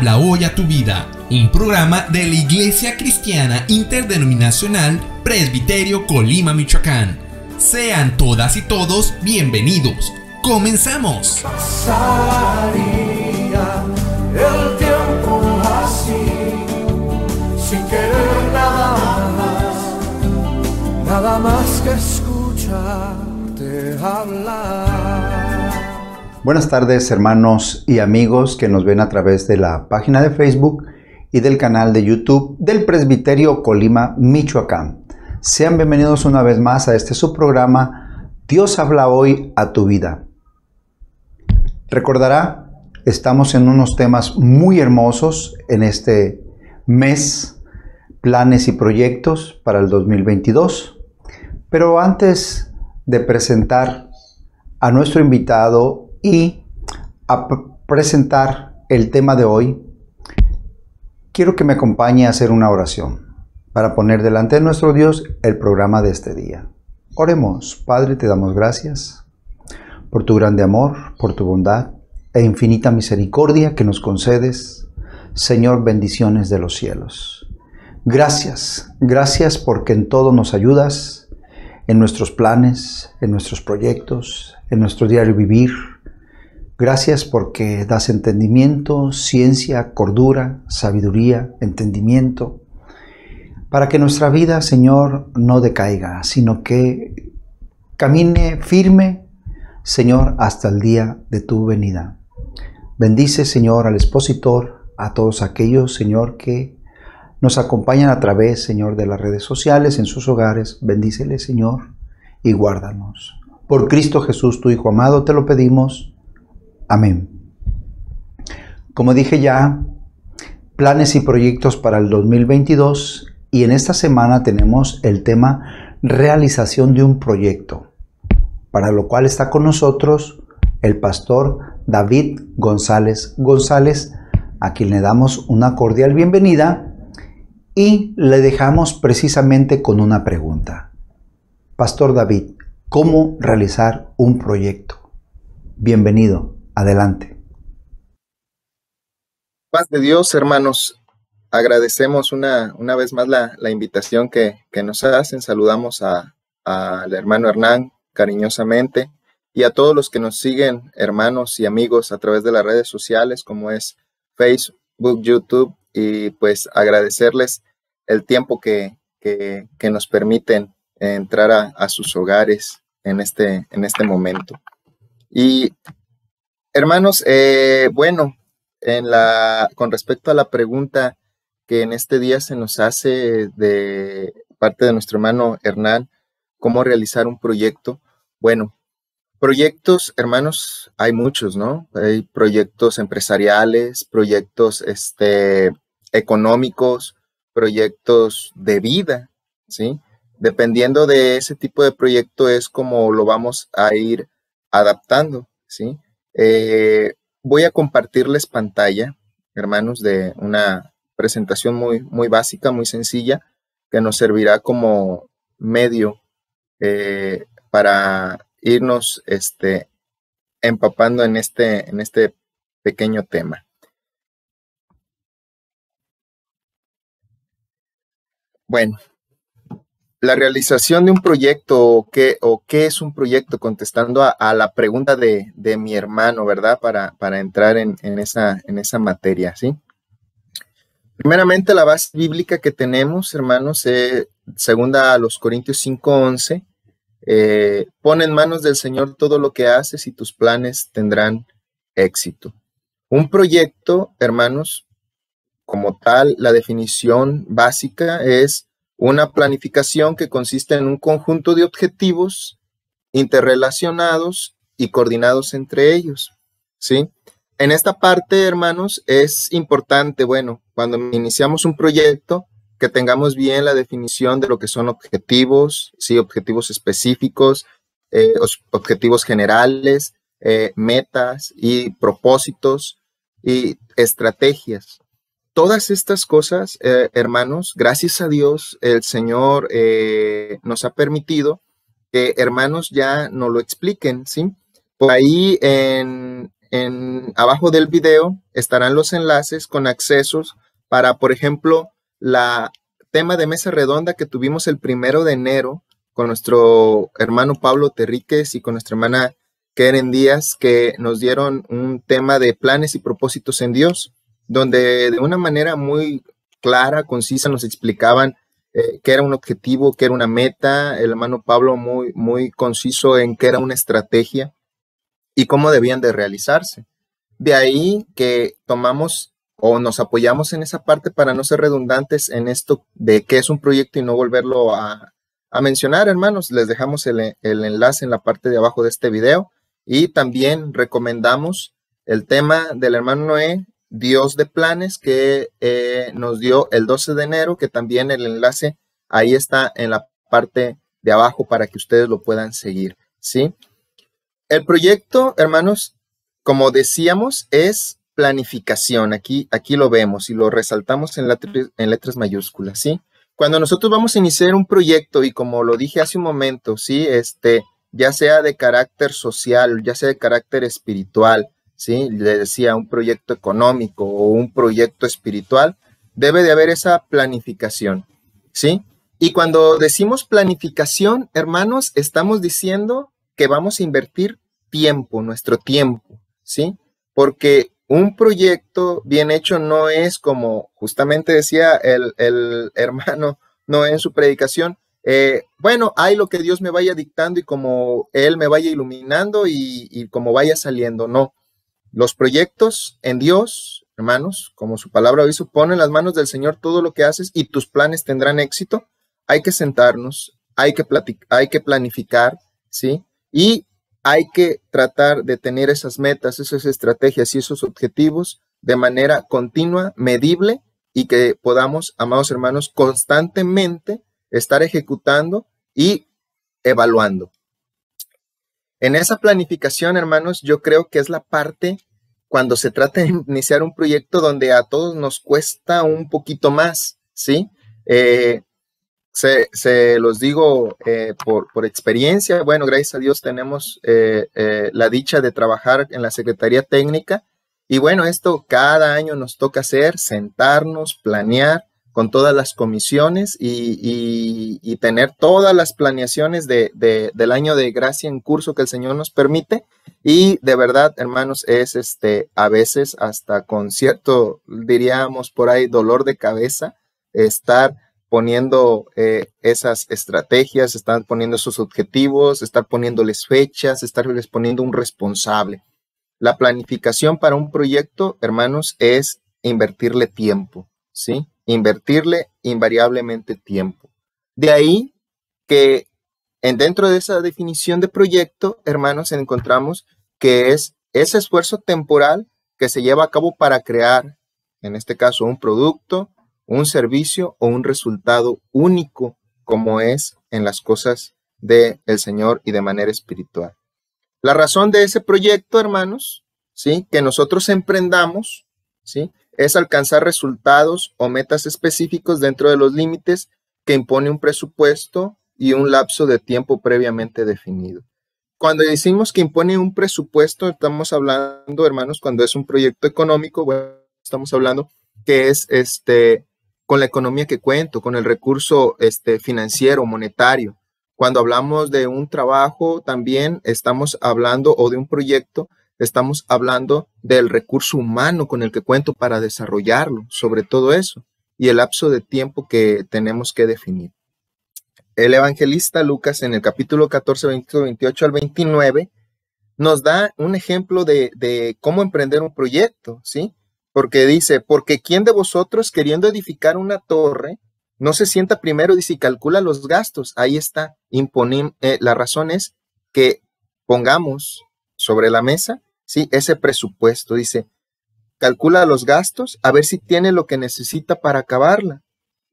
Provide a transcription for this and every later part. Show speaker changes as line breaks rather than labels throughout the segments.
habla hoy a tu vida, un programa de la Iglesia Cristiana Interdenominacional Presbiterio Colima, Michoacán. Sean todas y todos bienvenidos. ¡Comenzamos!
Pasaría el tiempo así, sin querer nada más que escucharte hablar.
Buenas tardes, hermanos y amigos que nos ven a través de la página de Facebook y del canal de YouTube del Presbiterio Colima, Michoacán. Sean bienvenidos una vez más a este subprograma Dios habla hoy a tu vida. Recordará, estamos en unos temas muy hermosos en este mes, planes y proyectos para el 2022. Pero antes de presentar a nuestro invitado y a presentar el tema de hoy, quiero que me acompañe a hacer una oración para poner delante de nuestro Dios el programa de este día. Oremos. Padre, te damos gracias por tu grande amor, por tu bondad e infinita misericordia que nos concedes. Señor, bendiciones de los cielos. Gracias porque en todo nos ayudas, en nuestros planes, en nuestros proyectos, en nuestro diario vivir. Gracias porque das entendimiento, ciencia, cordura, sabiduría, entendimiento, para que nuestra vida, Señor, no decaiga, sino que camine firme, Señor, hasta el día de tu venida. Bendice, Señor, al expositor, a todos aquellos, Señor, que nos acompañan a través, Señor, de las redes sociales, en sus hogares. Bendíceles, Señor, y guárdanos. Por Cristo Jesús, tu Hijo amado, te lo pedimos. Amén. Como dije ya, planes y proyectos para el 2022, y en esta semana tenemos el tema realización de un proyecto, para lo cual está con nosotros el pastor David González, a quien le damos una cordial bienvenida y le dejamos precisamente con una pregunta. Pastor David, ¿cómo realizar un proyecto? Bienvenido. Adelante.
Paz de Dios, hermanos. Agradecemos una vez más la invitación que nos hacen. Saludamos al hermano Hernán cariñosamente y a todos los que nos siguen, hermanos y amigos, a través de las redes sociales como es Facebook, YouTube, y pues agradecerles el tiempo que nos permiten entrar a sus hogares en este momento. Y hermanos, bueno, con respecto a la pregunta que en este día se nos hace de parte de nuestro hermano Hernán, ¿cómo realizar un proyecto? Bueno, proyectos, hermanos, hay muchos, ¿no? Hay proyectos empresariales, proyectos económicos, proyectos de vida, ¿sí? Dependiendo de ese tipo de proyecto es como lo vamos a ir adaptando, ¿sí? Voy a compartirles pantalla, hermanos, de una presentación muy básica, muy sencilla, que nos servirá como medio para irnos empapando en este pequeño tema. Bueno, la realización de un proyecto o qué es un proyecto, contestando a la pregunta de mi hermano, ¿verdad? Para entrar en esa materia, ¿sí? Primeramente, la base bíblica que tenemos, hermanos, segunda a los Corintios 5:11, pon en manos del Señor todo lo que haces y tus planes tendrán éxito. Un proyecto, hermanos, como tal, la definición básica es una planificación que consiste en un conjunto de objetivos interrelacionados y coordinados entre ellos, ¿sí? En esta parte, hermanos, es importante, bueno, cuando iniciamos un proyecto, que tengamos bien la definición de lo que son objetivos, ¿sí? Objetivos específicos, objetivos generales, metas y propósitos y estrategias. Todas estas cosas, hermanos, gracias a Dios, el Señor nos ha permitido que hermanos ya nos lo expliquen, ¿sí? Por ahí en abajo del video estarán los enlaces con accesos para, por ejemplo, la tema de mesa redonda que tuvimos el 1 de enero con nuestro hermano Pablo Terríquez y con nuestra hermana Keren Díaz, que nos dieron un tema de planes y propósitos en Dios, donde de una manera muy clara, concisa, nos explicaban qué era un objetivo, qué era una meta. El hermano Pablo muy conciso en qué era una estrategia y cómo debían de realizarse. De ahí que tomamos o nos apoyamos en esa parte para no ser redundantes en esto de qué es un proyecto y no volverlo a mencionar, hermanos. Les dejamos el enlace en la parte de abajo de este video. Y también recomendamos el tema del hermano Noé, Dios de planes, que nos dio el 12 de enero, que también el enlace ahí está en la parte de abajo para que ustedes lo puedan seguir, ¿sí? El proyecto, hermanos, como decíamos, es planificación. Aquí lo vemos y lo resaltamos en letras mayúsculas, ¿sí? Cuando nosotros vamos a iniciar un proyecto, y como lo dije hace un momento, ¿sí? Ya sea de carácter social, ya sea de carácter espiritual, ¿sí? Le decía, un proyecto económico o un proyecto espiritual, debe de haber esa planificación, ¿sí? Y cuando decimos planificación, hermanos, estamos diciendo que vamos a invertir tiempo, nuestro tiempo, ¿sí? Porque un proyecto bien hecho no es como justamente decía el hermano Noé en su predicación, bueno, hay lo que Dios me vaya dictando y como Él me vaya iluminando y como vaya saliendo. No, los proyectos en Dios, hermanos, como su palabra hoy supone, en las manos del Señor todo lo que haces y tus planes tendrán éxito. Hay que sentarnos, hay que planificar, ¿sí? Y hay que tratar de tener esas metas, esas estrategias y esos objetivos de manera continua, medible, y que podamos, amados hermanos, constantemente estar ejecutando y evaluando. En esa planificación, hermanos, yo creo que es la parte cuando se trata de iniciar un proyecto donde a todos nos cuesta un poquito más, ¿sí? Se los digo por experiencia. Bueno, gracias a Dios tenemos la dicha de trabajar en la Secretaría Técnica y bueno, esto cada año nos toca hacer, sentarnos, planear con todas las comisiones y tener todas las planeaciones del año de gracia en curso que el Señor nos permite. Y de verdad, hermanos, es a veces hasta con cierto, diríamos por ahí, dolor de cabeza, estar poniendo esas estrategias, estar poniendo esos objetivos, estar poniéndoles fechas, estarles poniendo un responsable. La planificación para un proyecto, hermanos, es invertirle tiempo, ¿sí? Invertirle invariablemente tiempo. De ahí que dentro de esa definición de proyecto, hermanos, encontramos que es ese esfuerzo temporal que se lleva a cabo para crear, en este caso, un producto, un servicio o un resultado único, como es en las cosas del Señor y de manera espiritual. La razón de ese proyecto, hermanos, ¿sí? Que nosotros emprendamos, ¿sí? Es alcanzar resultados o metas específicos dentro de los límites que impone un presupuesto y un lapso de tiempo previamente definido. Cuando decimos que impone un presupuesto, estamos hablando, hermanos, cuando es un proyecto económico, bueno, estamos hablando que es con la economía que cuento, con el recurso financiero, monetario. Cuando hablamos de un trabajo, también estamos hablando, o de un proyecto, estamos hablando del recurso humano con el que cuento para desarrollarlo, sobre todo eso, y el lapso de tiempo que tenemos que definir. El evangelista Lucas, en el capítulo 14, 28 al 29, nos da un ejemplo de cómo emprender un proyecto, ¿sí? Porque dice, porque ¿quién de vosotros queriendo edificar una torre no se sienta primero y si calcula los gastos? Ahí está, la razón es que pongamos sobre la mesa, ¿sí? Ese presupuesto, dice, calcula los gastos, a ver si tiene lo que necesita para acabarla.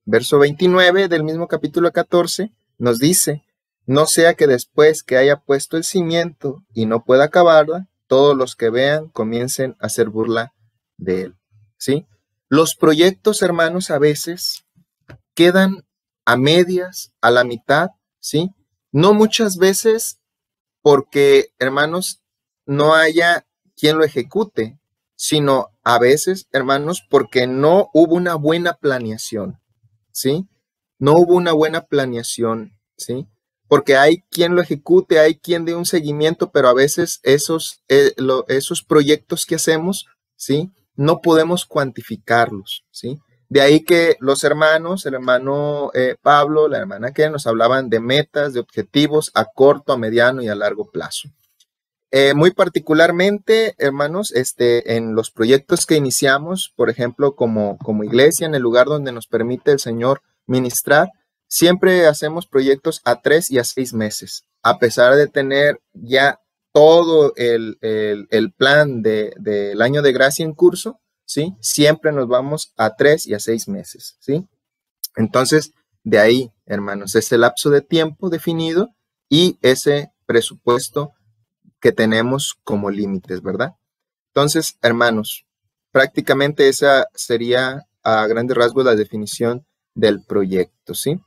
Verso 29 del mismo capítulo 14 nos dice, no sea que después que haya puesto el cimiento y no pueda acabarla, todos los que vean comiencen a hacer burla de él, ¿sí? Los proyectos, hermanos, a veces quedan a medias, a la mitad, ¿sí? No muchas veces porque, hermanos, no haya quien lo ejecute, sino a veces, hermanos, porque no hubo una buena planeación, ¿sí? No hubo una buena planeación, ¿sí? Porque hay quien lo ejecute, hay quien dé un seguimiento, pero a veces esos proyectos que hacemos, ¿sí? No podemos cuantificarlos, ¿sí? De ahí que los hermanos, el hermano Pablo, la hermana que nos hablaban de metas, de objetivos a corto, a mediano y a largo plazo. Muy particularmente, hermanos, en los proyectos que iniciamos, por ejemplo, como iglesia, en el lugar donde nos permite el Señor ministrar, siempre hacemos proyectos a 3 y a 6 meses, a pesar de tener ya todo el plan del año de gracia en curso, ¿sí? Siempre nos vamos a 3 y a 6 meses, ¿sí? Entonces, de ahí, hermanos, ese lapso de tiempo definido y ese presupuesto que tenemos como límites, ¿verdad? Entonces, hermanos, prácticamente esa sería a grandes rasgos la definición del proyecto, ¿sí?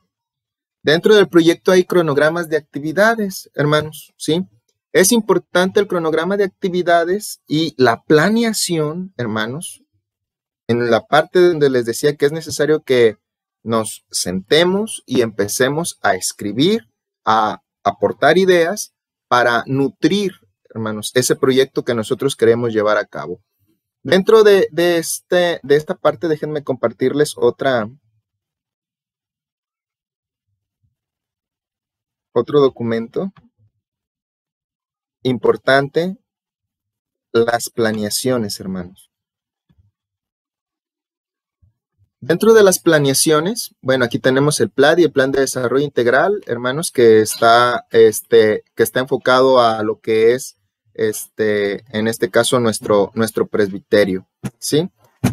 Dentro del proyecto hay cronogramas de actividades, hermanos, ¿sí? Es importante el cronograma de actividades y la planeación, hermanos, en la parte donde les decía que es necesario que nos sentemos y empecemos a escribir, a aportar ideas para nutrir, hermanos, ese proyecto que nosotros queremos llevar a cabo. Dentro de esta parte, déjenme compartirles otro documento importante, las planeaciones, hermanos. Dentro de las planeaciones, bueno, aquí tenemos el plan y el plan de desarrollo integral, hermanos, que está enfocado a lo que es, en este caso, nuestro presbiterio, ¿sí?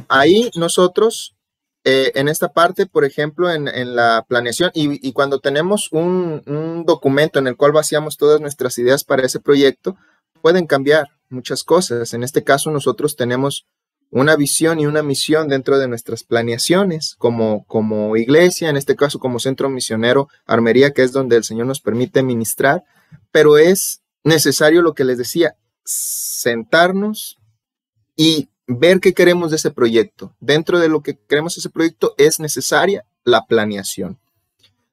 Ahí nosotros, en esta parte, por ejemplo, en la planeación, y cuando tenemos un documento en el cual vaciamos todas nuestras ideas para ese proyecto, pueden cambiar muchas cosas. En este caso, nosotros tenemos una visión y una misión dentro de nuestras planeaciones como iglesia, en este caso como centro misionero Armería, que es donde el Señor nos permite ministrar, pero es necesario lo que les decía, sentarnos y ver qué queremos de ese proyecto. Dentro de lo que queremos de ese proyecto es necesaria la planeación.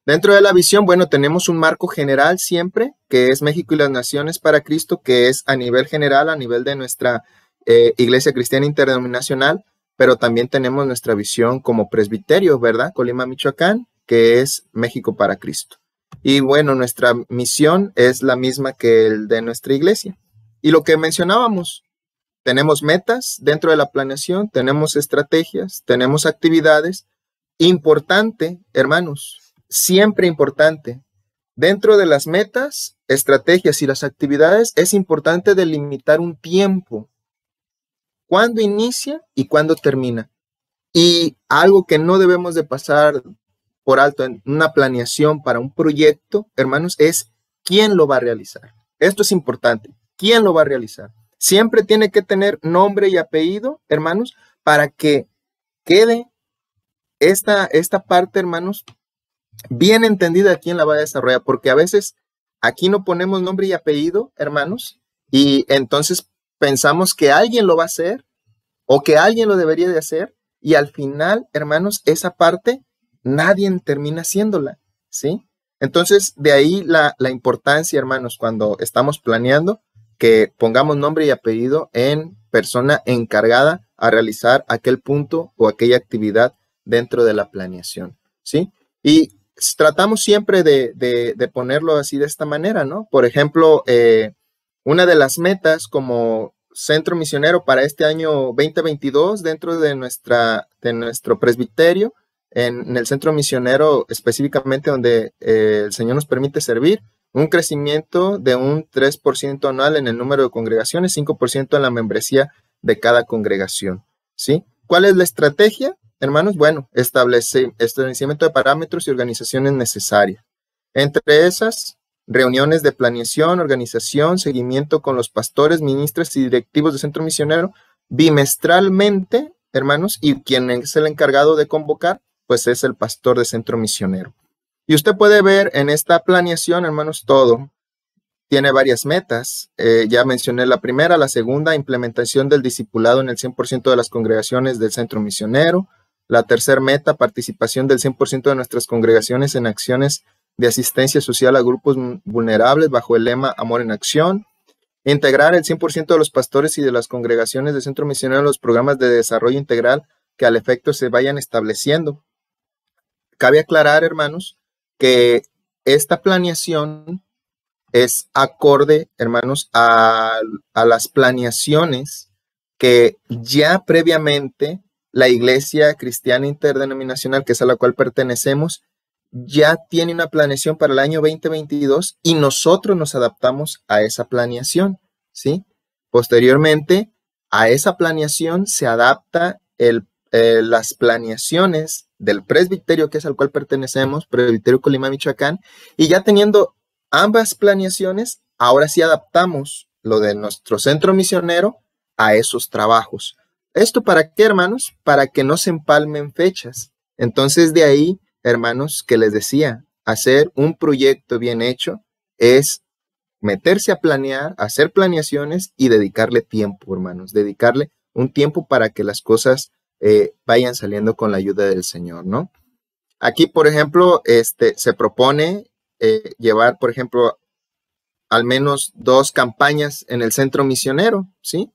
Dentro de la visión, bueno, tenemos un marco general siempre, que es México y las Naciones para Cristo, que es a nivel general, a nivel de nuestra Iglesia Cristiana Interdenominacional, pero también tenemos nuestra visión como presbiterio, ¿verdad? Colima, Michoacán, que es México para Cristo. Y bueno, nuestra misión es la misma que el de nuestra iglesia. Y lo que mencionábamos, tenemos metas dentro de la planeación, tenemos estrategias, tenemos actividades. Importante, hermanos, siempre importante. Dentro de las metas, estrategias y las actividades, es importante delimitar un tiempo. ¿Cuándo inicia y cuándo termina? Y algo que no debemos de pasar por alto en una planeación para un proyecto, hermanos, es quién lo va a realizar. Esto es importante. ¿Quién lo va a realizar? Siempre tiene que tener nombre y apellido, hermanos, para que quede esta parte, hermanos, bien entendida quién la va a desarrollar, porque a veces aquí no ponemos nombre y apellido, hermanos, y entonces pensamos que alguien lo va a hacer o que alguien lo debería de hacer y al final, hermanos, esa parte nadie termina haciéndola, ¿sí? Entonces, de ahí la importancia, hermanos, cuando estamos planeando, que pongamos nombre y apellido en persona encargada a realizar aquel punto o aquella actividad dentro de la planeación, ¿sí? Y tratamos siempre de ponerlo así de esta manera, ¿no? Por ejemplo, una de las metas como centro misionero para este año 2022 dentro de nuestro presbiterio, en el centro misionero específicamente donde el Señor nos permite servir, un crecimiento de un 3% anual en el número de congregaciones, 5% en la membresía de cada congregación, ¿sí? ¿Cuál es la estrategia, hermanos? Bueno, establecimiento de parámetros y organizaciones necesarias. Entre esas, reuniones de planeación, organización, seguimiento con los pastores, ministros y directivos del centro misionero, bimestralmente, hermanos, y quien es el encargado de convocar, pues es el pastor de centro misionero. Y usted puede ver en esta planeación, hermanos, todo. tiene varias metas. Ya mencioné la primera. La segunda, implementación del discipulado en el 100% de las congregaciones del centro misionero. La tercera meta, participación del 100% de nuestras congregaciones en acciones de asistencia social a grupos vulnerables bajo el lema Amor en Acción. Integrar el 100% de los pastores y de las congregaciones del centro misionero en los programas de desarrollo integral que al efecto se vayan estableciendo. Cabe aclarar, hermanos, que esta planeación es acorde, hermanos, a las planeaciones que ya previamente la Iglesia Cristiana Interdenominacional, que es a la cual pertenecemos, ya tiene una planeación para el año 2022 y nosotros nos adaptamos a esa planeación, ¿sí? Posteriormente, a esa planeación se adapta las planeaciones del presbiterio, que es al cual pertenecemos, Presbiterio Colima, Michoacán, y ya teniendo ambas planeaciones, ahora sí adaptamos lo de nuestro centro misionero a esos trabajos. ¿Esto para qué, hermanos? Para que no se empalmen fechas. Entonces, de ahí, hermanos, que les decía, hacer un proyecto bien hecho es meterse a planear, hacer planeaciones y dedicarle tiempo, hermanos, dedicarle un tiempo para que las cosas vayan saliendo con la ayuda del Señor, ¿no? Aquí, por ejemplo, se propone llevar, por ejemplo, al menos 2 campañas en el centro misionero, ¿sí?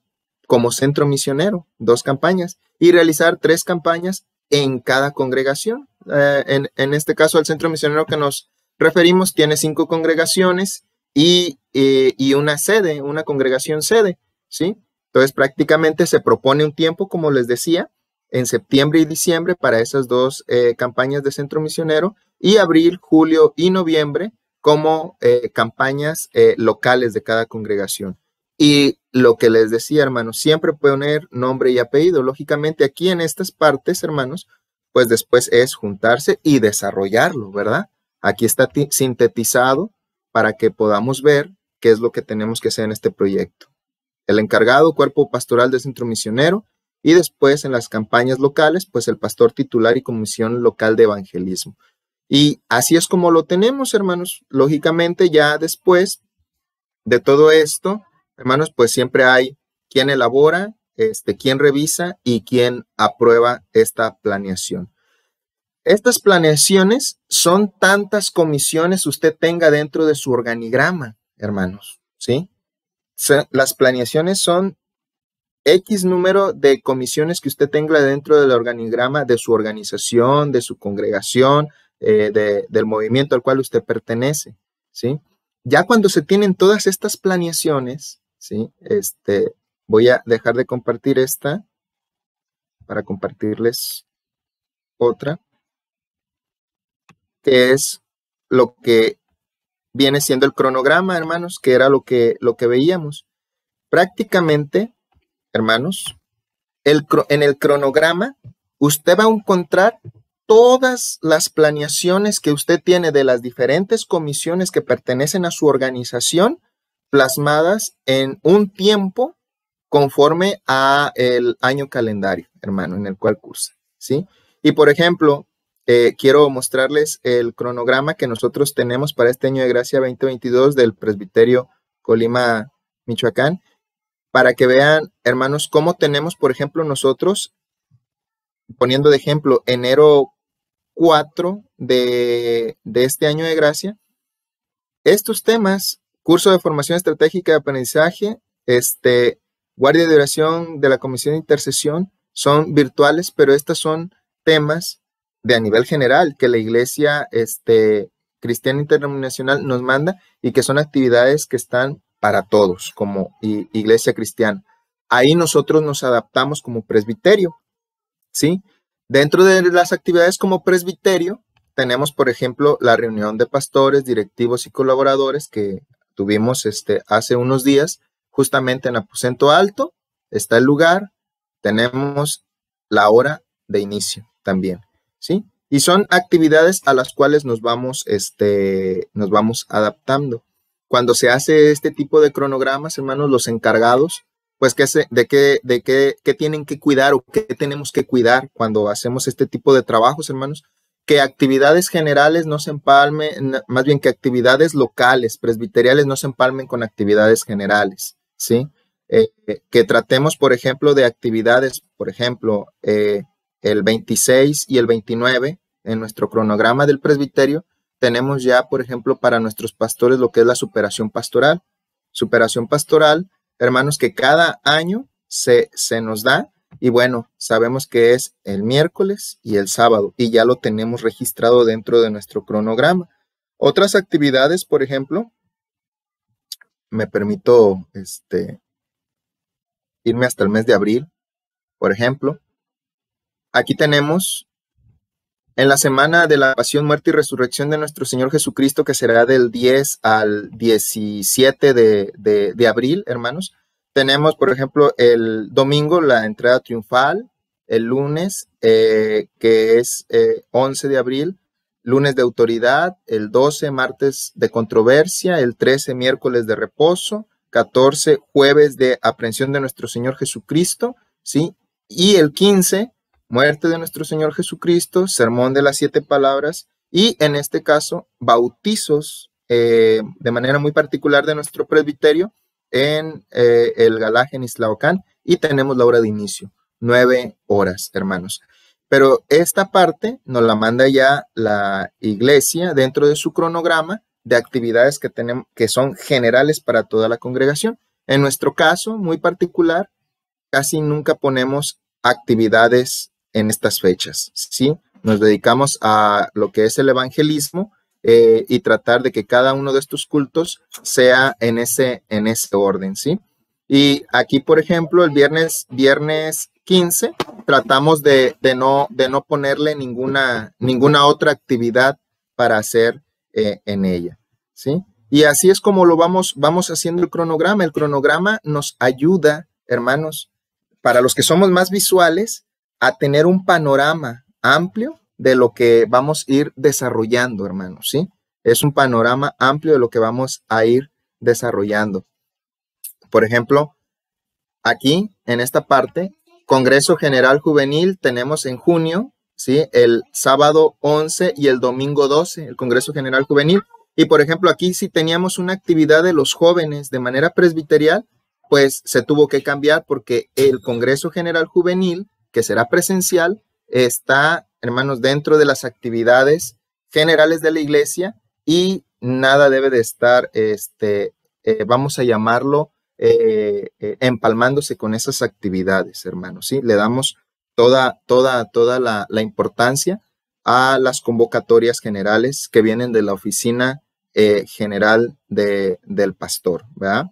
Como centro misionero, 2 campañas, y realizar 3 campañas en cada congregación. En este caso, el centro misionero que nos referimos tiene 5 congregaciones y una sede, una congregación sede, ¿sí? Entonces, prácticamente se propone un tiempo, como les decía, en septiembre y diciembre para esas 2 campañas de centro misionero, y abril, julio y noviembre como campañas locales de cada congregación. Y lo que les decía, hermanos, siempre poner nombre y apellido. Lógicamente, aquí en estas partes, hermanos, pues después es juntarse y desarrollarlo, ¿verdad? Aquí está sintetizado para que podamos ver qué es lo que tenemos que hacer en este proyecto. El encargado, cuerpo pastoral del centro misionero, y después en las campañas locales, pues el pastor titular y comisión local de evangelismo. Y así es como lo tenemos, hermanos. Lógicamente, ya después de todo esto, hermanos, pues siempre hay quien elabora, quien revisa y quien aprueba esta planeación. Estas planeaciones son tantas comisiones usted tenga dentro de su organigrama, hermanos, ¿sí? Las planeaciones son X número de comisiones que usted tenga dentro del organigrama de su organización, de su congregación, del movimiento al cual usted pertenece, ¿sí? Ya cuando se tienen todas estas planeaciones, ¿sí? Voy a dejar de compartir esta para compartirles otra, que es lo que viene siendo el cronograma, hermanos, que era lo que veíamos. Prácticamente, hermanos, en el cronograma usted va a encontrar todas las planeaciones que usted tiene de las diferentes comisiones que pertenecen a su organización, plasmadas en un tiempo conforme a el año calendario, hermano, en el cual cursa, ¿sí? Y por ejemplo, quiero mostrarles el cronograma que nosotros tenemos para este año de gracia 2022 del Presbiterio Colima, Michoacán, para que vean, hermanos, cómo tenemos, por ejemplo, nosotros, poniendo de ejemplo, enero 4 de este año de gracia, estos temas, curso de formación estratégica de aprendizaje, guardia de oración de la Comisión de Intercesión, son virtuales, pero estos son temas de a nivel general que la Iglesia Cristiana Interdenominacional nos manda y que son actividades que están para todos como Iglesia Cristiana. Ahí nosotros nos adaptamos como presbiterio, ¿sí? Dentro de las actividades como presbiterio tenemos, por ejemplo, la reunión de pastores, directivos y colaboradores que tuvimos hace unos días, justamente en Aposento Alto. Está el lugar, tenemos la hora de inicio también, ¿sí? Y son actividades a las cuales nos vamos adaptando. Cuando se hace este tipo de cronogramas, hermanos, los encargados, pues de qué tienen que cuidar o qué tenemos que cuidar cuando hacemos este tipo de trabajos, hermanos, que actividades generales no se empalmen, más bien que actividades locales, presbiteriales, no se empalmen con actividades generales, ¿sí? Que tratemos, por ejemplo, de actividades, por ejemplo, el 26 y el 29 en nuestro cronograma del presbiterio, tenemos ya, por ejemplo, para nuestros pastores lo que es la superación pastoral. Superación pastoral, hermanos, que cada año se nos da, y bueno, sabemos que es el miércoles y el sábado, y ya lo tenemos registrado dentro de nuestro cronograma. Otras actividades, por ejemplo, me permito irme hasta el mes de abril, por ejemplo. Aquí tenemos en la semana de la pasión, muerte y resurrección de nuestro Señor Jesucristo, que será del 10 al 17 de abril, hermanos. Tenemos, por ejemplo, el domingo la entrada triunfal, el lunes, que es 11 de abril, lunes de autoridad, el 12, martes de controversia, el 13, miércoles de reposo, 14, jueves de aprehensión de nuestro Señor Jesucristo, ¿sí? Y el 15, muerte de nuestro Señor Jesucristo, sermón de las 7 palabras, y en este caso, bautizos de manera muy particular de nuestro presbiterio en el Galaje en Islaocán, y tenemos la hora de inicio, 9 horas, hermanos. Pero esta parte nos la manda ya la iglesia dentro de su cronograma de actividades que tenemos, que son generales para toda la congregación. En nuestro caso, muy particular, casi nunca ponemos actividades en estas fechas, ¿sí? Nos dedicamos a lo que es el evangelismo y tratar de que cada uno de estos cultos sea en ese orden, ¿sí? Y aquí, por ejemplo, el viernes 15, tratamos de no ponerle ninguna otra actividad para hacer en ella, ¿sí? Y así es como lo vamos haciendo el cronograma. El cronograma nos ayuda, hermanos, para los que somos más visuales, a tener un panorama amplio de lo que vamos a ir desarrollando, hermanos, ¿sí? Es un panorama amplio de lo que vamos a ir desarrollando. Por ejemplo, aquí, en esta parte, Congreso General Juvenil, tenemos en junio, ¿sí? El sábado 11 y el domingo 12, el Congreso General Juvenil. Y, por ejemplo, aquí si teníamos una actividad de los jóvenes de manera presbiterial, pues se tuvo que cambiar porque el Congreso General Juvenil, que será presencial, está, hermanos, dentro de las actividades generales de la iglesia y nada debe de estar, vamos a llamarlo, empalmándose con esas actividades, hermanos, ¿sí? Le damos toda la importancia a las convocatorias generales que vienen de la oficina general del pastor, ¿verdad?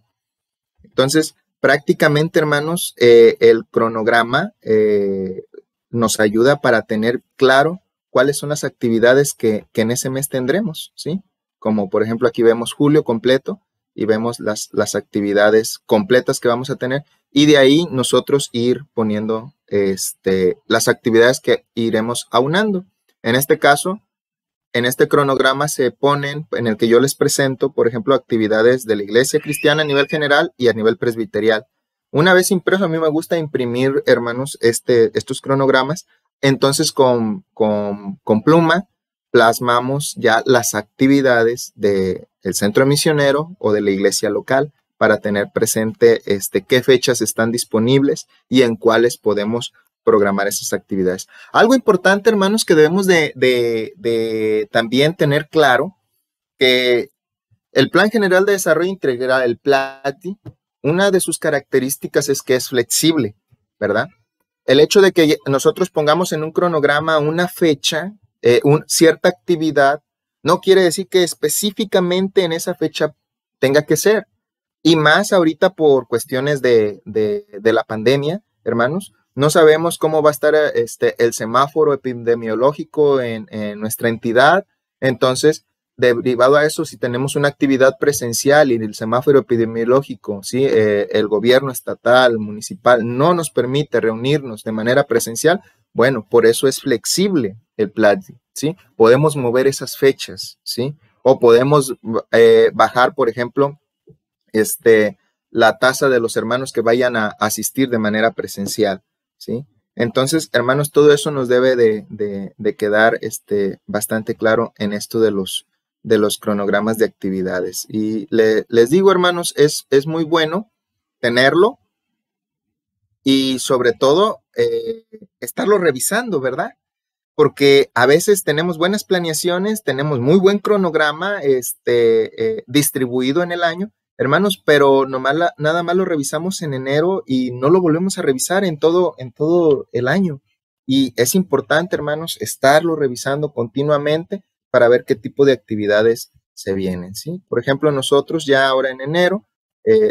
Entonces, prácticamente, hermanos, el cronograma nos ayuda para tener claro cuáles son las actividades que en ese mes tendremos, ¿sí? Como, por ejemplo, aquí vemos julio completo y vemos las actividades completas que vamos a tener y de ahí nosotros ir poniendo las actividades que iremos aunando. En este caso, en este cronograma se ponen, en el que yo les presento, por ejemplo, actividades de la iglesia cristiana a nivel general y a nivel presbiterial. Una vez impreso, a mí me gusta imprimir, hermanos, estos cronogramas. Entonces, con pluma, plasmamos ya las actividades del centro misionero o de la iglesia local para tener presente qué fechas están disponibles y en cuáles podemos programar esas actividades. Algo importante, hermanos, que debemos de también tener claro, que el Plan General de Desarrollo Integral, el PLATI, una de sus características es que es flexible, ¿verdad? El hecho de que nosotros pongamos en un cronograma una fecha, cierta actividad, no quiere decir que específicamente en esa fecha tenga que ser. Y más ahorita por cuestiones de la pandemia, hermanos, no sabemos cómo va a estar el semáforo epidemiológico en nuestra entidad. Entonces, derivado a eso, si tenemos una actividad presencial y el semáforo epidemiológico, ¿sí? El gobierno estatal, municipal, no nos permite reunirnos de manera presencial, bueno, por eso es flexible el PLATI, ¿sí? Podemos mover esas fechas, ¿sí? O podemos bajar, por ejemplo, la tasa de los hermanos que vayan a asistir de manera presencial, ¿sí? Entonces, hermanos, todo eso nos debe de quedar bastante claro en esto de los cronogramas de actividades. Y les digo, hermanos, es muy bueno tenerlo y sobre todo estarlo revisando, ¿verdad? Porque a veces tenemos buenas planeaciones, tenemos muy buen cronograma distribuido en el año, hermanos, pero nada más lo revisamos en enero y no lo volvemos a revisar en todo el año. Y es importante, hermanos, estarlo revisando continuamente para ver qué tipo de actividades se vienen, ¿sí? Por ejemplo, nosotros ya ahora en enero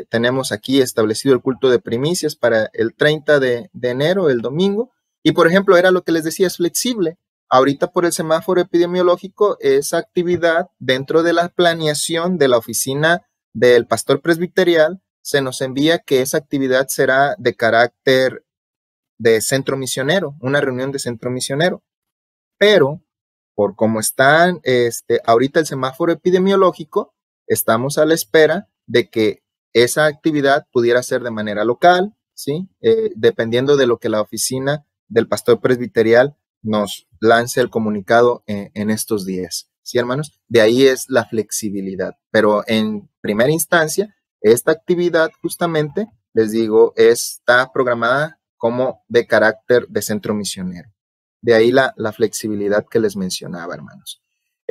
tenemos aquí establecido el culto de primicias para el 30 de enero, el domingo. Y, por ejemplo, era lo que les decía, es flexible. Ahorita por el semáforo epidemiológico, esa actividad dentro de la planeación de la oficina del pastor presbiterial, se nos envía que esa actividad será de carácter de centro misionero, una reunión de centro misionero. Pero, por cómo están ahorita el semáforo epidemiológico, estamos a la espera de que esa actividad pudiera ser de manera local, ¿sí? Dependiendo de lo que la oficina del pastor presbiterial nos lance el comunicado en estos días, ¿sí, hermanos? De ahí es la flexibilidad, pero en primera instancia, esta actividad justamente, les digo, está programada como de carácter de centro misionero. De ahí la flexibilidad que les mencionaba, hermanos.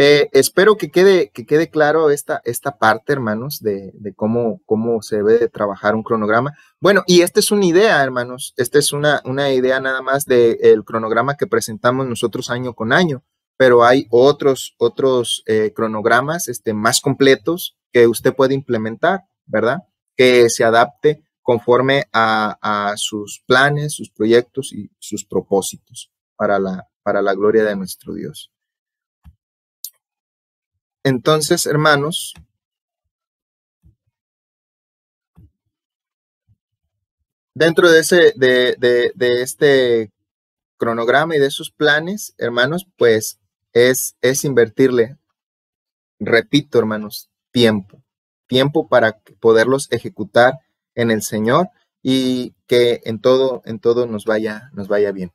Espero que quede claro esta parte, hermanos, de cómo se debe de trabajar un cronograma. Bueno, y esta es una idea, hermanos. Esta es una idea nada más del cronograma que presentamos nosotros año con año, pero hay otros cronogramas más completos que usted puede implementar, ¿verdad? Que se adapte conforme a sus planes, sus proyectos y sus propósitos para la gloria de nuestro Dios. Entonces, hermanos, dentro de este cronograma y de esos planes, hermanos, pues es invertirle, repito, hermanos, tiempo para poderlos ejecutar en el Señor y que en todo nos vaya bien.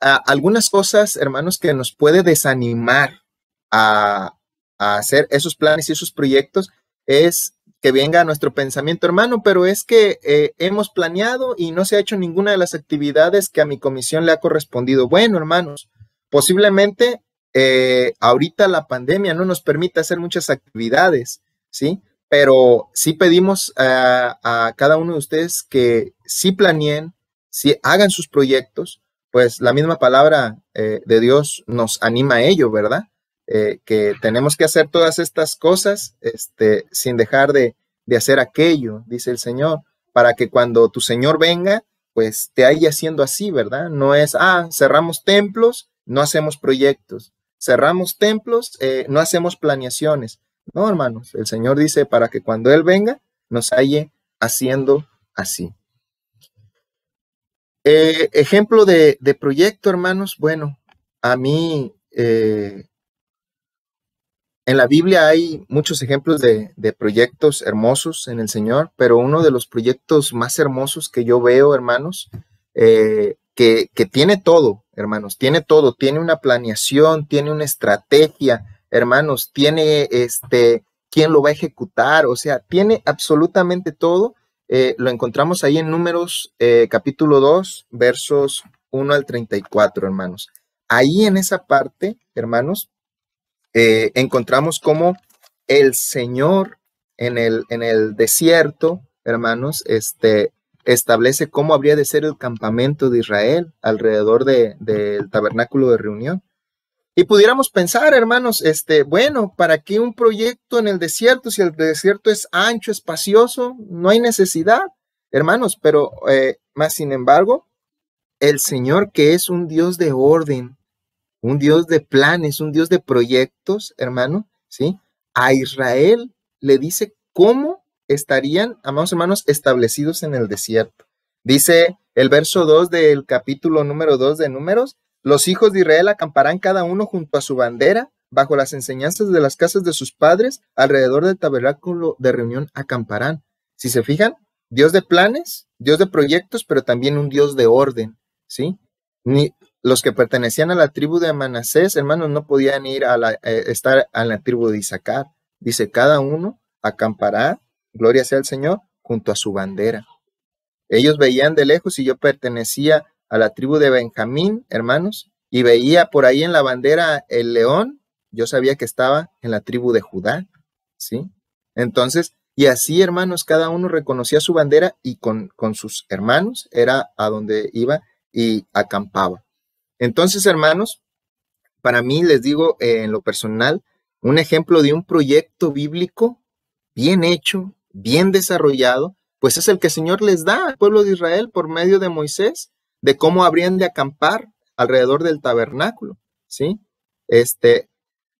Algunas cosas, hermanos, que nos puede desanimar a hacer esos planes y esos proyectos es que venga a nuestro pensamiento, hermano, pero es que hemos planeado y no se ha hecho ninguna de las actividades que a mi comisión le ha correspondido. Bueno, hermanos, posiblemente ahorita la pandemia no nos permite hacer muchas actividades, ¿sí? Pero sí pedimos a cada uno de ustedes que sí planeen, sí hagan sus proyectos, pues la misma palabra de Dios nos anima a ello, ¿verdad? Que tenemos que hacer todas estas cosas sin dejar de hacer aquello, dice el Señor, para que cuando tu Señor venga, pues te haya haciendo así, ¿verdad? No es, cerramos templos, no hacemos proyectos, cerramos templos, no hacemos planeaciones. No, hermanos, el Señor dice para que cuando Él venga, nos halle haciendo así. Ejemplo de proyecto, hermanos, bueno, a mí en la Biblia hay muchos ejemplos de proyectos hermosos en el Señor, pero uno de los proyectos más hermosos que yo veo, hermanos, que tiene todo, hermanos, tiene todo, tiene una planeación, tiene una estrategia, hermanos, tiene quién lo va a ejecutar, o sea, tiene absolutamente todo. Lo encontramos ahí en Números capítulo 2, versos 1 al 34, hermanos. Ahí en esa parte, hermanos, encontramos cómo el Señor en el desierto, hermanos, establece cómo habría de ser el campamento de Israel alrededor del tabernáculo de reunión. Y pudiéramos pensar, hermanos, bueno, ¿para qué un proyecto en el desierto? Si el desierto es ancho, espacioso, no hay necesidad, hermanos, pero más sin embargo, el Señor, que es un Dios de orden, un Dios de planes, un Dios de proyectos, hermano, ¿sí? A Israel le dice cómo estarían, amados hermanos, establecidos en el desierto. Dice el verso 2 del capítulo número 2 de Números: los hijos de Israel acamparán cada uno junto a su bandera, bajo las enseñanzas de las casas de sus padres, alrededor del tabernáculo de reunión acamparán. Si se fijan, Dios de planes, Dios de proyectos, pero también un Dios de orden, ¿sí? Ni los que pertenecían a la tribu de Manasés, hermanos, no podían ir a estar en la tribu de Isaacar. Dice, cada uno acampará, gloria sea al Señor, junto a su bandera. Ellos veían de lejos y yo pertenecía a la tribu de Benjamín, hermanos, y veía por ahí en la bandera el león, yo sabía que estaba en la tribu de Judá, ¿sí? Entonces, y así, hermanos, cada uno reconocía su bandera y con sus hermanos era a donde iba y acampaba. Entonces, hermanos, para mí, les digo, en lo personal, un ejemplo de un proyecto bíblico bien hecho, bien desarrollado, pues es el que el Señor les da al pueblo de Israel por medio de Moisés, de cómo habrían de acampar alrededor del tabernáculo, ¿sí?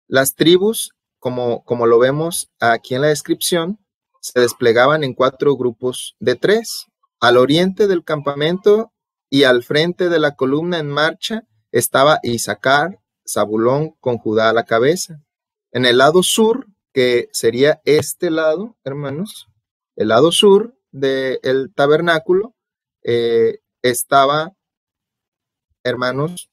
Las tribus, como lo vemos aquí en la descripción, se desplegaban en 4 grupos de 3. Al oriente del campamento y al frente de la columna en marcha estaba Isaacar, Zabulón con Judá a la cabeza. En el lado sur, que sería este lado, hermanos, el lado sur del tabernáculo, estaba, hermanos,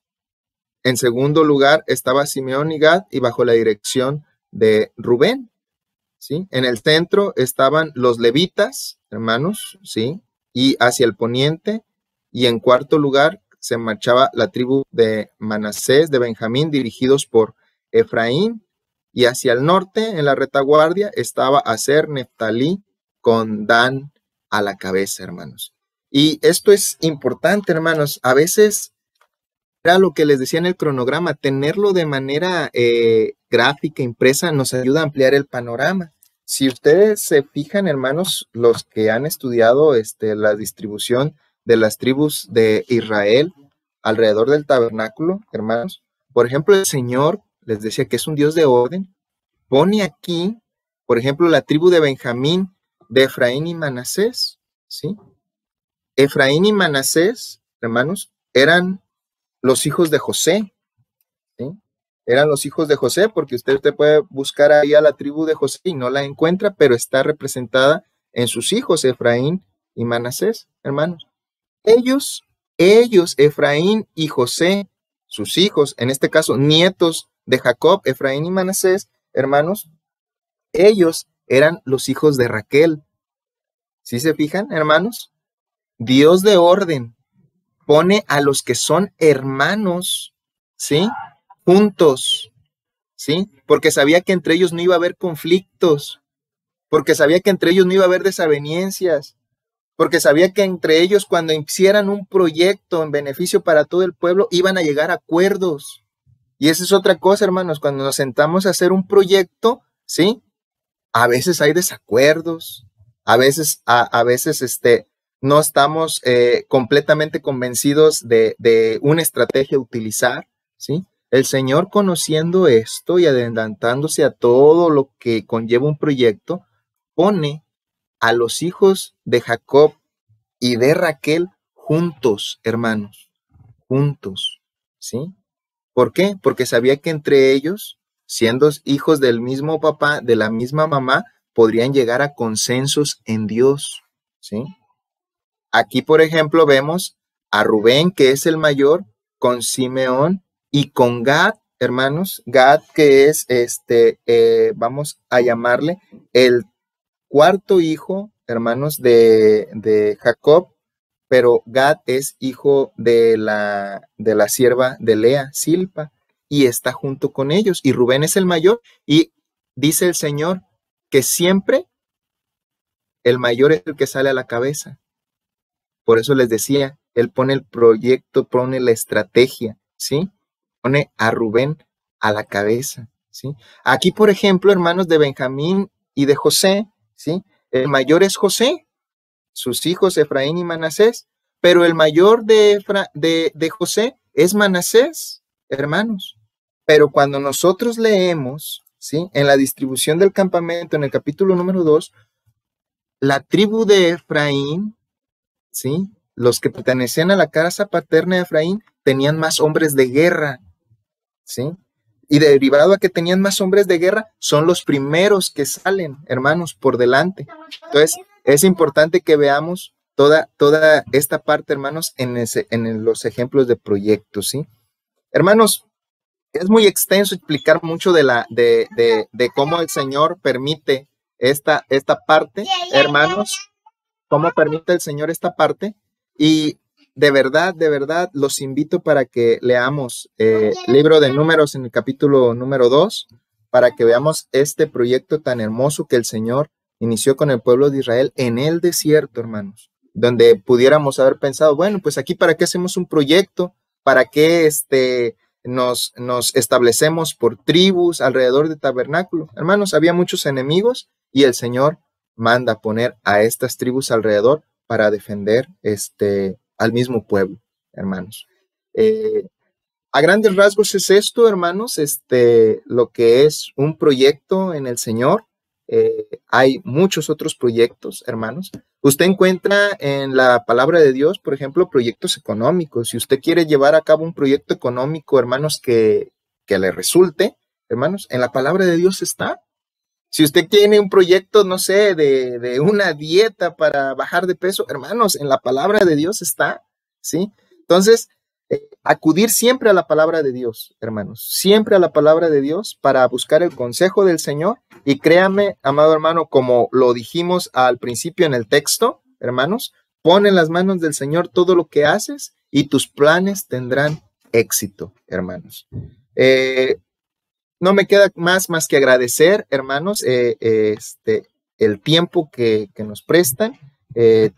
en segundo lugar estaba Simeón y Gad y bajo la dirección de Rubén, ¿sí? En el centro estaban los levitas, hermanos, ¿sí? Y hacia el poniente, y en cuarto lugar se marchaba la tribu de Manasés, de Benjamín, dirigidos por Efraín, y hacia el norte, en la retaguardia, estaba Aser, Neftalí, con Dan a la cabeza, hermanos. Y esto es importante, hermanos. A veces, era lo que les decía en el cronograma, tenerlo de manera gráfica, impresa, nos ayuda a ampliar el panorama. Si ustedes se fijan, hermanos, los que han estudiado la distribución de las tribus de Israel alrededor del tabernáculo, hermanos, por ejemplo, el Señor les decía que es un Dios de orden, pone aquí, por ejemplo, la tribu de Benjamín, de Efraín y Manasés, ¿sí? Efraín y Manasés, hermanos, eran los hijos de José, ¿sí? Eran los hijos de José, porque usted puede buscar ahí a la tribu de José y no la encuentra, pero está representada en sus hijos, Efraín y Manasés, hermanos. Ellos, Efraín y José, sus hijos, en este caso, nietos de Jacob, Efraín y Manasés, hermanos, ellos eran los hijos de Raquel. ¿Sí se fijan, hermanos? Dios de orden pone a los que son hermanos, ¿sí? Juntos, ¿sí? Porque sabía que entre ellos no iba a haber conflictos, porque sabía que entre ellos no iba a haber desavenencias, porque sabía que entre ellos cuando hicieran un proyecto en beneficio para todo el pueblo, iban a llegar a acuerdos. Y esa es otra cosa, hermanos, cuando nos sentamos a hacer un proyecto, ¿sí? A veces hay desacuerdos, a veces no estamos completamente convencidos de una estrategia a utilizar, ¿sí? El Señor, conociendo esto y adelantándose a todo lo que conlleva un proyecto, pone a los hijos de Jacob y de Raquel juntos, hermanos, juntos, ¿sí? ¿Por qué? Porque sabía que entre ellos, siendo hijos del mismo papá, de la misma mamá, podrían llegar a consensos en Dios, ¿sí? Aquí, por ejemplo, vemos a Rubén, que es el mayor, con Simeón y con Gad, hermanos. Gad, que es, vamos a llamarle el cuarto hijo, hermanos, de Jacob, pero Gad es hijo de la sierva de Lea, Silpa, y está junto con ellos. Y Rubén es el mayor, y dice el Señor que siempre el mayor es el que sale a la cabeza. Por eso les decía, él pone el proyecto, pone la estrategia, ¿sí? Pone a Rubén a la cabeza, ¿sí? Aquí, por ejemplo, hermanos, de Benjamín y de José, ¿sí? El mayor es José, sus hijos Efraín y Manasés, pero el mayor de José es Manasés, hermanos. Pero cuando nosotros leemos, ¿sí? En la distribución del campamento, en el capítulo número 2, la tribu de Efraín, ¿sí? Los que pertenecían a la casa paterna de Efraín tenían más hombres de guerra, ¿sí? Y derivado a que tenían más hombres de guerra, son los primeros que salen, hermanos, por delante. Entonces, es importante que veamos toda esta parte, hermanos, en los ejemplos de proyectos, ¿sí? Hermanos, es muy extenso explicar mucho de cómo el Señor permite esta parte, hermanos, cómo permite el Señor esta parte. Y de verdad, los invito para que leamos libro de Números en el capítulo número 2, para que veamos este proyecto tan hermoso que el Señor inició con el pueblo de Israel en el desierto, hermanos, donde pudiéramos haber pensado, bueno, pues aquí para qué hacemos un proyecto, para qué nos establecemos por tribus alrededor del tabernáculo. Hermanos, había muchos enemigos y el Señor manda poner a estas tribus alrededor para defender al mismo pueblo, hermanos. A grandes rasgos es esto, hermanos, lo que es un proyecto en el Señor. Hay muchos otros proyectos, hermanos. Usted encuentra en la palabra de Dios, por ejemplo, proyectos económicos. Si usted quiere llevar a cabo un proyecto económico, hermanos, que le resulte, hermanos, en la palabra de Dios está. Si usted tiene un proyecto, no sé, de una dieta para bajar de peso, hermanos, en la palabra de Dios está, ¿sí? Entonces, acudir siempre a la palabra de Dios, hermanos, siempre a la palabra de Dios para buscar el consejo del Señor. Y créame, amado hermano, como lo dijimos al principio en el texto, hermanos, pon en las manos del Señor todo lo que haces y tus planes tendrán éxito, hermanos. No me queda más que agradecer, hermanos, el tiempo que nos prestan.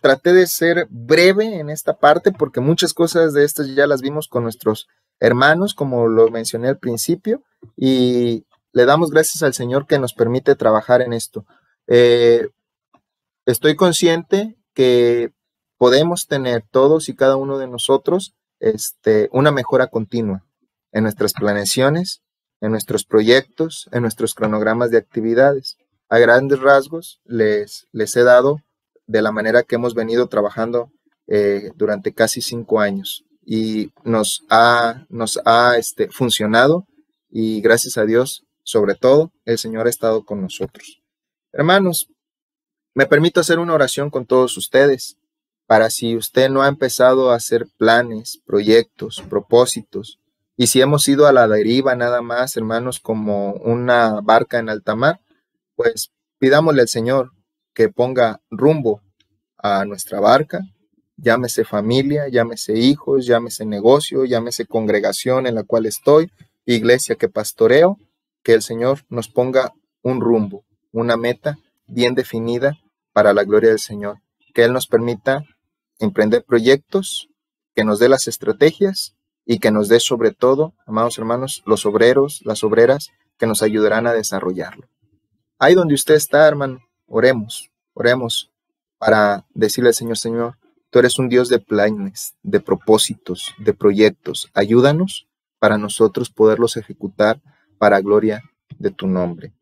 Traté de ser breve en esta parte porque muchas cosas de estas ya las vimos con nuestros hermanos, como lo mencioné al principio, y le damos gracias al Señor que nos permite trabajar en esto. Estoy consciente que podemos tener todos y cada uno de nosotros una mejora continua en nuestras planeaciones, en nuestros proyectos, en nuestros cronogramas de actividades. A grandes rasgos les he dado de la manera que hemos venido trabajando durante casi 5 años y nos ha funcionado, y gracias a Dios, sobre todo, el Señor ha estado con nosotros. Hermanos, me permito hacer una oración con todos ustedes para si usted no ha empezado a hacer planes, proyectos, propósitos, y si hemos ido a la deriva nada más, hermanos, como una barca en alta mar, pues pidámosle al Señor que ponga rumbo a nuestra barca, llámese familia, llámese hijos, llámese negocio, llámese congregación en la cual estoy, iglesia que pastoreo, que el Señor nos ponga un rumbo, una meta bien definida para la gloria del Señor, que Él nos permita emprender proyectos, que nos dé las estrategias y que nos dé sobre todo, amados hermanos, los obreros, las obreras que nos ayudarán a desarrollarlo. Ahí donde usted está, hermano, oremos para decirle al Señor, Señor, tú eres un Dios de planes, de propósitos, de proyectos. Ayúdanos para nosotros poderlos ejecutar para gloria de tu nombre.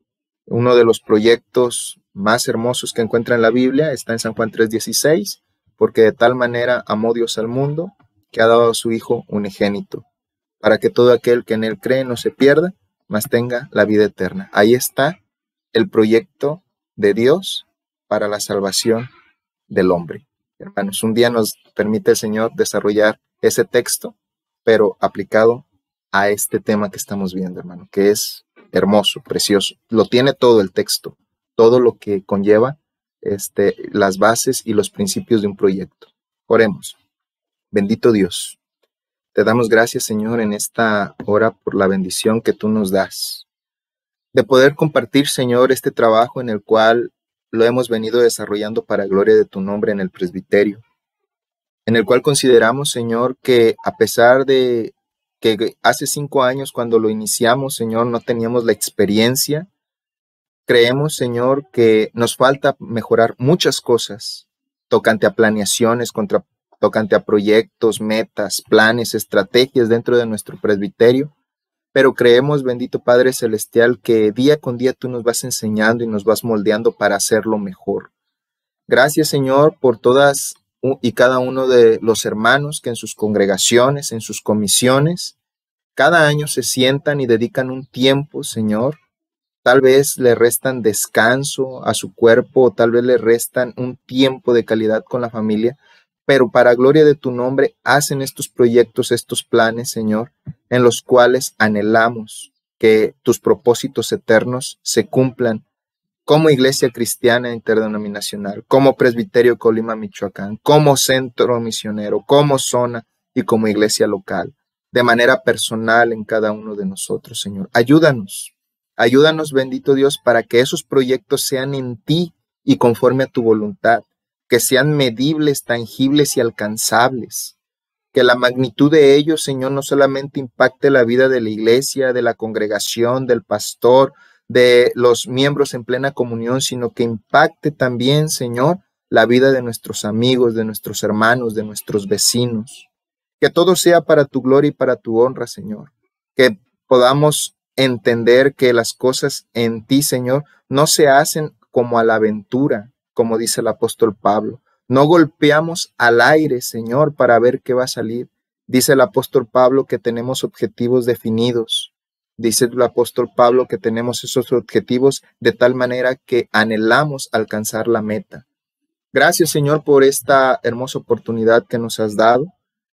Uno de los proyectos más hermosos que encuentra en la Biblia está en San Juan 3:16, porque de tal manera amó Dios al mundo que ha dado a su Hijo unigénito, para que todo aquel que en Él cree no se pierda, mas tenga la vida eterna. Ahí está el proyecto de Dios para la salvación del hombre. Hermanos, un día nos permite el Señor desarrollar ese texto, pero aplicado a este tema que estamos viendo, hermano, que es hermoso, precioso. Lo tiene todo el texto, todo lo que conlleva las bases y los principios de un proyecto. Oremos. Bendito Dios, te damos gracias, Señor, en esta hora por la bendición que tú nos das de poder compartir, Señor, este trabajo en el cual lo hemos venido desarrollando para gloria de tu nombre en el presbiterio, en el cual consideramos, Señor, que a pesar de que hace 5 años cuando lo iniciamos, Señor, no teníamos la experiencia, creemos, Señor, que nos falta mejorar muchas cosas tocante a planeaciones, tocante a proyectos, metas, planes, estrategias dentro de nuestro presbiterio, pero creemos, bendito Padre Celestial, que día con día tú nos vas enseñando y nos vas moldeando para hacerlo mejor. Gracias, Señor, por todas y cada uno de los hermanos que en sus congregaciones, en sus comisiones, cada año se sientan y dedican un tiempo, Señor. Tal vez le restan descanso a su cuerpo, o tal vez le restan un tiempo de calidad con la familia pero para gloria de tu nombre, hacen estos proyectos, estos planes, Señor, en los cuales anhelamos que tus propósitos eternos se cumplan como Iglesia Cristiana Interdenominacional, como Presbiterio Colima, Michoacán, como centro misionero, como zona y como iglesia local, de manera personal en cada uno de nosotros, Señor. Ayúdanos, bendito Dios, para que esos proyectos sean en ti y conforme a tu voluntad, que sean medibles, tangibles y alcanzables, que la magnitud de ellos, Señor, no solamente impacte la vida de la iglesia, de la congregación, del pastor, de los miembros en plena comunión, sino que impacte también, Señor, la vida de nuestros amigos, de nuestros hermanos, de nuestros vecinos. Que todo sea para tu gloria y para tu honra, Señor. Que podamos entender que las cosas en ti, Señor, no se hacen como a la aventura, como dice el apóstol Pablo. No golpeamos al aire, Señor, para ver qué va a salir. Dice el apóstol Pablo que tenemos objetivos definidos. Dice el apóstol Pablo que tenemos esos objetivos de tal manera que anhelamos alcanzar la meta. Gracias, Señor, por esta hermosa oportunidad que nos has dado.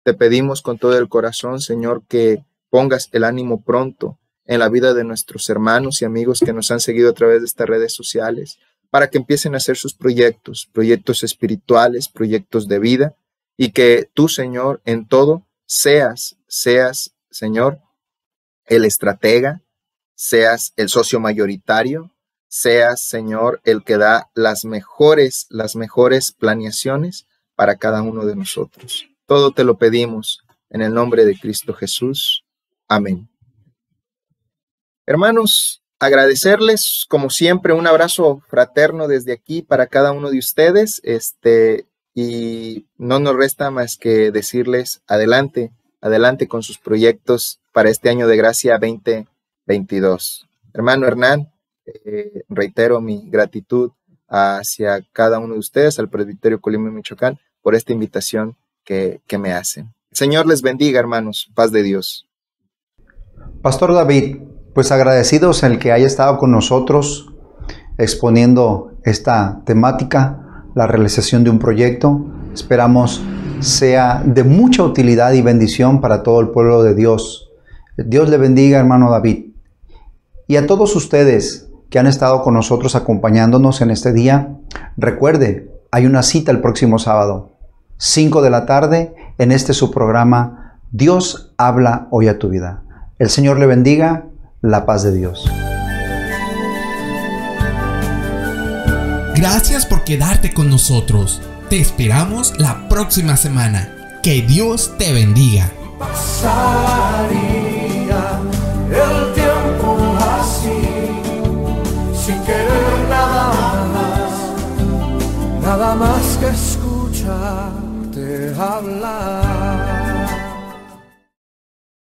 Te pedimos con todo el corazón, Señor, que pongas el ánimo pronto en la vida de nuestros hermanos y amigos que nos han seguido a través de estas redes sociales, para que empiecen a hacer sus proyectos espirituales, proyectos de vida, y que tú, Señor, en todo seas, Señor, el estratega, seas el socio mayoritario, seas, Señor, el que da las mejores planeaciones para cada uno de nosotros. Todo te lo pedimos en el nombre de Cristo Jesús. Amén. Hermanos, agradecerles, como siempre, un abrazo fraterno desde aquí para cada uno de ustedes, y no nos resta más que decirles adelante con sus proyectos para este año de gracia 2022. Hermano Hernán, reitero mi gratitud hacia cada uno de ustedes, al Presbiterio Colima, Michoacán, por esta invitación que me hacen. El Señor les bendiga, hermanos. Paz de Dios.
Pastor David, pues agradecidos en el que haya estado con nosotros exponiendo esta temática, la realización de un proyecto. Esperamos sea de mucha utilidad y bendición para todo el pueblo de Dios. Dios le bendiga, hermano David. Y a todos ustedes que han estado con nosotros acompañándonos en este día, recuerde, hay una cita el próximo sábado, 5 de la tarde, en su programa Dios habla hoy a tu vida. El Señor le bendiga, la paz de Dios.
Gracias por quedarte con nosotros. Te esperamos la próxima semana. Que Dios te bendiga.
Pasaría el tiempo así, sin querer nada más que escucharte hablar.